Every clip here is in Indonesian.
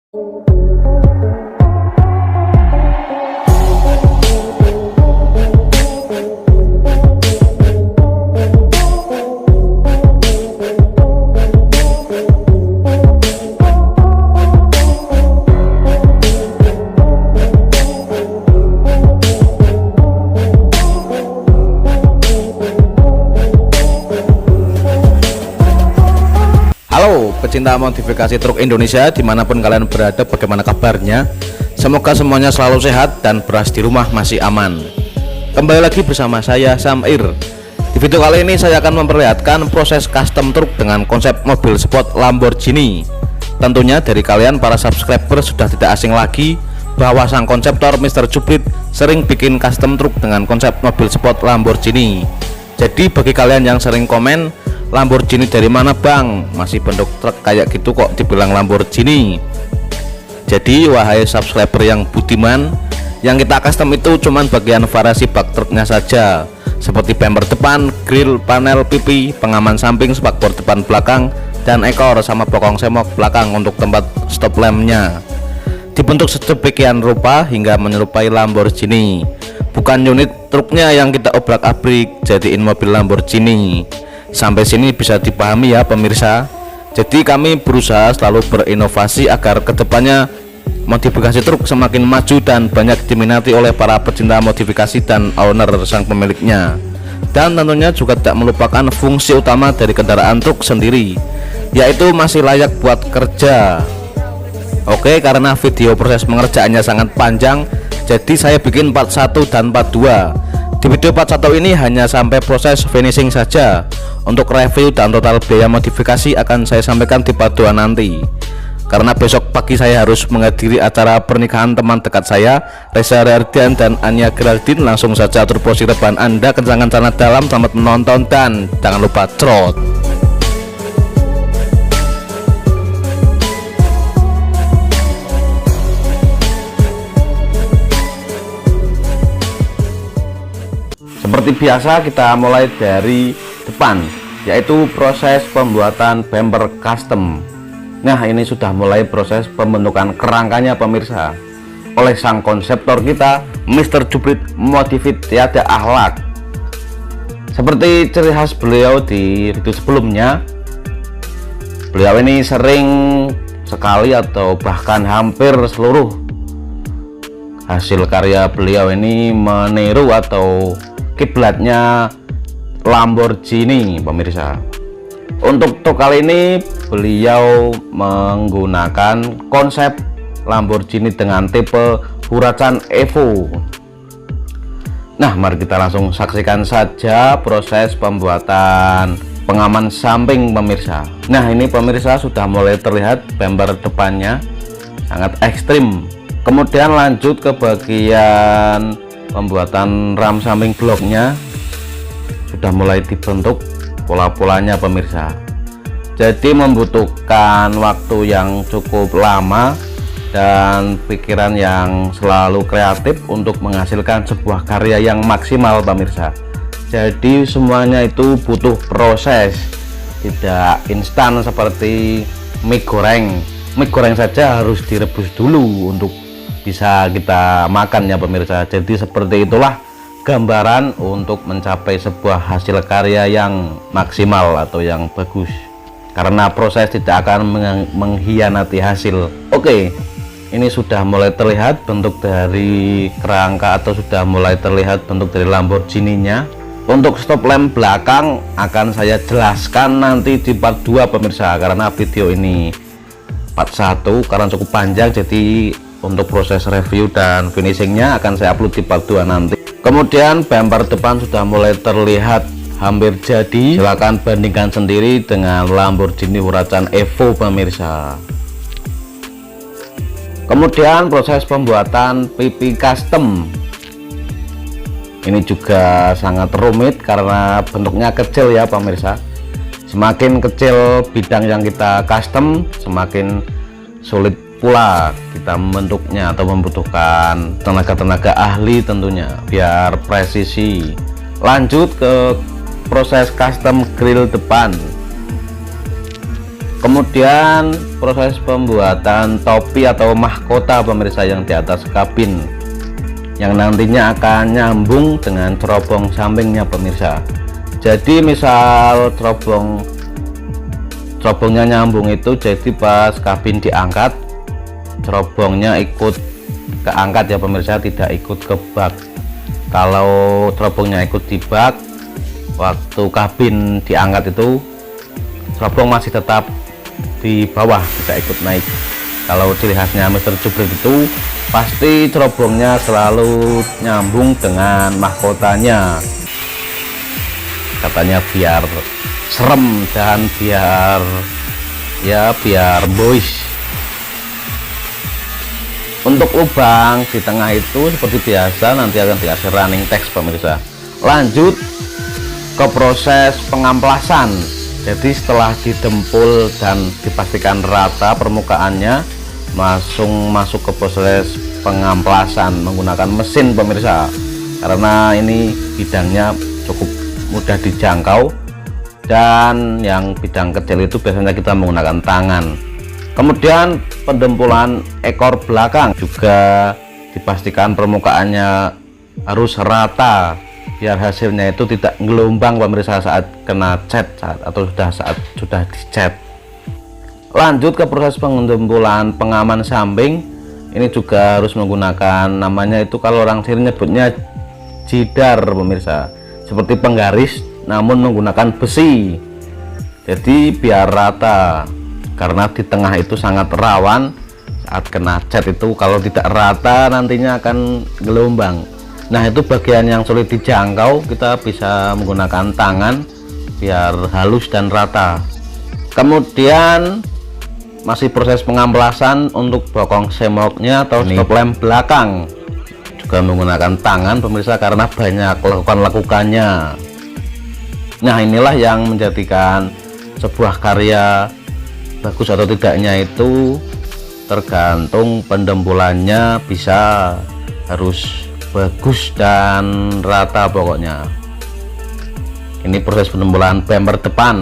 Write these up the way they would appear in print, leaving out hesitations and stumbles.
Halo pecinta modifikasi truk Indonesia dimanapun kalian berada, bagaimana kabarnya? Semoga semuanya selalu sehat dan beras di rumah masih aman. Kembali lagi bersama saya Samir. Di video kali ini saya akan memperlihatkan proses custom truk dengan konsep mobil sport Lamborghini. Tentunya dari kalian para subscriber sudah tidak asing lagi bahwa sang konseptor Mr. Juprit sering bikin custom truk dengan konsep mobil sport Lamborghini. Jadi bagi kalian yang sering komen, Lamborghini dari mana bang? Masih bentuk truk kayak gitu kok dibilang Lamborghini. Jadi wahai subscriber yang budiman, yang kita custom itu cuman bagian variasi bak truknya saja, seperti bumper depan, grill, panel pipi, pengaman samping, spakbor depan belakang, dan ekor sama bokong semok belakang untuk tempat stop lampnya. Dibentuk sedemikian rupa hingga menyerupai Lamborghini. Bukan unit truknya yang kita obrak-abrik jadiin mobil Lamborghini. Sampai sini bisa dipahami ya pemirsa. Jadi kami berusaha selalu berinovasi agar kedepannya modifikasi truk semakin maju dan banyak diminati oleh para pecinta modifikasi dan owner sang pemiliknya. Dan tentunya juga tidak melupakan fungsi utama dari kendaraan truk sendiri, yaitu masih layak buat kerja. Oke, karena video proses pengerjaannya sangat panjang, jadi saya bikin part 1 dan part 2. Di video part 1 ini hanya sampai proses finishing saja. Untuk review dan total biaya modifikasi akan saya sampaikan di part 2 nanti. Karena besok pagi saya harus menghadiri acara pernikahan teman dekat saya, Reza Rardian dan Anya Geraldine. Langsung saja turbosi rebahan Anda, kencangkan celana dalam, selamat menonton dan jangan lupa trot. Seperti biasa kita mulai dari depan, yaitu proses pembuatan bumper custom. Nah, ini sudah mulai proses pembentukan kerangkanya pemirsa oleh sang konseptor kita Mr. Juprit Modified Tiada Akhlak. Seperti ciri khas beliau di video sebelumnya, beliau ini sering sekali atau bahkan hampir seluruh hasil karya beliau ini meniru atau kiblatnya Lamborghini pemirsa. Untuk truk kali ini beliau menggunakan konsep Lamborghini dengan tipe Huracan Evo. Nah, mari kita langsung saksikan saja proses pembuatan pengaman samping pemirsa. Nah, ini pemirsa sudah mulai terlihat bumper depannya sangat ekstrim. Kemudian lanjut ke bagian pembuatan ram samping bloknya, sudah mulai dibentuk pola-polanya pemirsa. Jadi membutuhkan waktu yang cukup lama dan pikiran yang selalu kreatif untuk menghasilkan sebuah karya yang maksimal pemirsa. Jadi semuanya itu butuh proses, tidak instan seperti mie goreng. Mie goreng saja harus direbus dulu untuk bisa kita makan ya pemirsa. Jadi seperti itulah gambaran untuk mencapai sebuah hasil karya yang maksimal atau yang bagus, karena proses tidak akan mengkhianati hasil. Oke, ini sudah mulai terlihat bentuk dari kerangka atau sudah mulai terlihat bentuk dari Lamborghini-nya. Untuk stop lamp belakang akan saya jelaskan nanti di part 2 pemirsa, karena video ini part 1 karena cukup panjang, jadi untuk proses review dan finishingnya akan saya upload di part 2 nanti. Kemudian bumper depan sudah mulai terlihat hampir jadi. Silahkan bandingkan sendiri dengan Lamborghini Huracan Evo pemirsa. Kemudian proses pembuatan pipi custom ini juga sangat rumit karena bentuknya kecil ya pemirsa. Semakin kecil bidang yang kita custom, semakin sulit pula kita membentuknya atau membutuhkan tenaga-tenaga ahli tentunya biar presisi. Lanjut ke proses custom grill depan. Kemudian proses pembuatan topi atau mahkota pemirsa yang di atas kabin, yang nantinya akan nyambung dengan cerobong sampingnya pemirsa. Jadi misal cerobongnya nyambung itu, jadi pas kabin diangkat, cerobongnya ikut keangkat ya pemirsa, tidak ikut ke bak. Kalau cerobongnya ikut di bak, waktu kabin diangkat itu cerobong masih tetap di bawah, tidak ikut naik. Kalau ciri khasnya Mr. Juprit itu pasti cerobongnya selalu nyambung dengan mahkotanya, katanya biar serem dan biar boys. Untuk lubang di tengah itu seperti biasa nanti akan dikasih running text pemirsa. Lanjut ke proses pengamplasan. Jadi setelah didempul dan dipastikan rata permukaannya, masuk ke proses pengamplasan menggunakan mesin pemirsa, karena ini bidangnya cukup mudah dijangkau, dan yang bidang kecil itu biasanya kita menggunakan tangan. Kemudian pendempulan ekor belakang juga dipastikan permukaannya harus rata biar hasilnya itu tidak gelombang pemirsa saat kena cat atau saat sudah dicat. Lanjut ke proses pendempulan pengaman samping. Ini juga harus menggunakan, namanya itu kalau orang sini nyebutnya jidar pemirsa, seperti penggaris namun menggunakan besi. Jadi biar rata, karena di tengah itu sangat rawan saat kena cat itu, kalau tidak rata nantinya akan gelombang. Nah itu bagian yang sulit dijangkau, kita bisa menggunakan tangan biar halus dan rata. Kemudian masih proses pengamplasan untuk bokong semoknya atau stop lamp belakang, juga menggunakan tangan pemirsa karena banyak lekukan-lekukannya. Nah inilah yang menjadikan sebuah karya bagus atau tidaknya itu tergantung pendempulannya, bisa harus bagus dan rata pokoknya. Ini proses pendempulan bumper depan.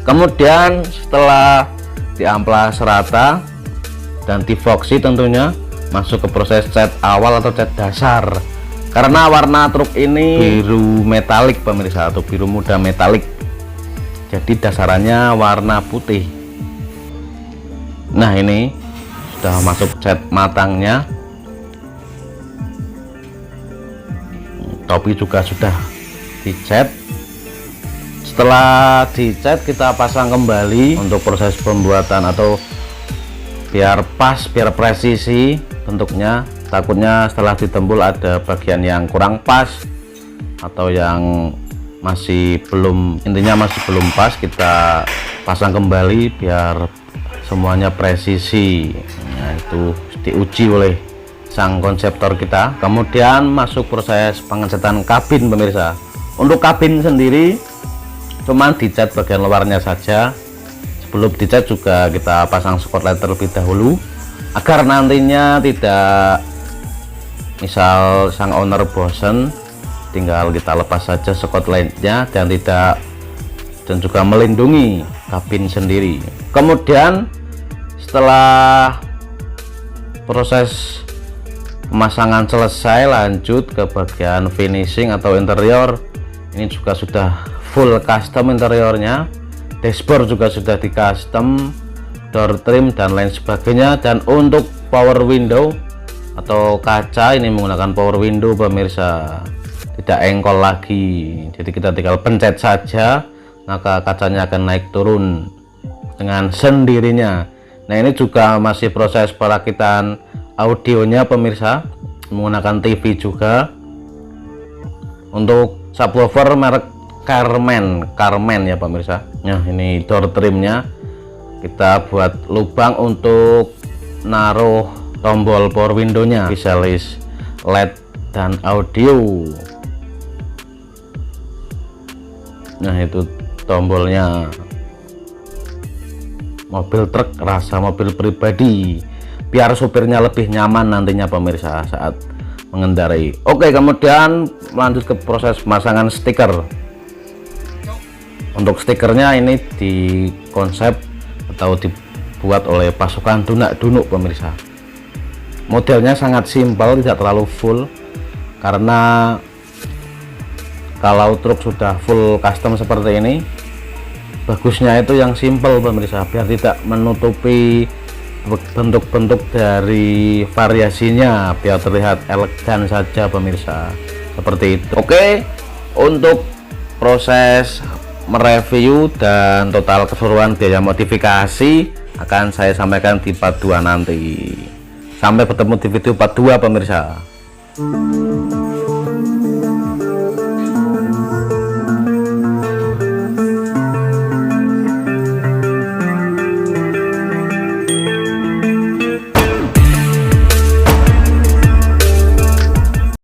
Kemudian setelah diamplas rata dan divoksi tentunya masuk ke proses cat awal atau cat dasar, karena warna truk ini biru metalik pemirsa atau biru muda metalik, jadi dasarannya warna putih. Nah ini sudah masuk cat matangnya, topi juga sudah dicat. Setelah dicat kita pasang kembali untuk proses pembuatan atau biar pas, biar presisi bentuknya. Takutnya setelah ditempul ada bagian yang kurang pas atau yang masih belum, intinya masih belum pas, kita pasang kembali biar semuanya presisi. Nah itu diuji oleh sang konseptor kita. Kemudian masuk proses pengecatan kabin pemirsa. Untuk kabin sendiri cuman dicat bagian luarnya saja. Sebelum dicat juga kita pasang spotlight terlebih dahulu agar nantinya tidak, misal sang owner bosen, tinggal kita lepas saja spotlightnya dan juga melindungi kabin sendiri. Kemudian setelah proses pemasangan selesai, lanjut ke bagian finishing atau interior. Ini juga sudah full custom interiornya, dashboard juga sudah di custom, door trim dan lain sebagainya. Dan untuk power window atau kaca ini menggunakan power window pemirsa, tidak engkol lagi, jadi kita tinggal pencet saja maka kacanya akan naik turun dengan sendirinya. Nah ini juga masih proses perakitan audionya pemirsa, menggunakan TV juga. Untuk subwoofer merek Carmen ya pemirsa. Nah ini door trimnya, kita buat lubang untuk naruh tombol power window-nya, visualis LED dan audio. Nah itu tombolnya. Mobil truk rasa mobil pribadi, biar supirnya lebih nyaman nantinya pemirsa saat mengendarai. Oke, kemudian lanjut ke proses pemasangan stiker. Untuk stikernya ini di konsep atau dibuat oleh pasukan Dunak Dunuk pemirsa. Modelnya sangat simpel, tidak terlalu full, karena kalau truk sudah full custom seperti ini, bagusnya itu yang simple pemirsa, biar tidak menutupi bentuk-bentuk dari variasinya, biar terlihat elegan saja pemirsa, seperti itu. Oke, untuk proses mereview dan total keseluruhan biaya modifikasi akan saya sampaikan di part 2 nanti. Sampai bertemu di video part 2 pemirsa.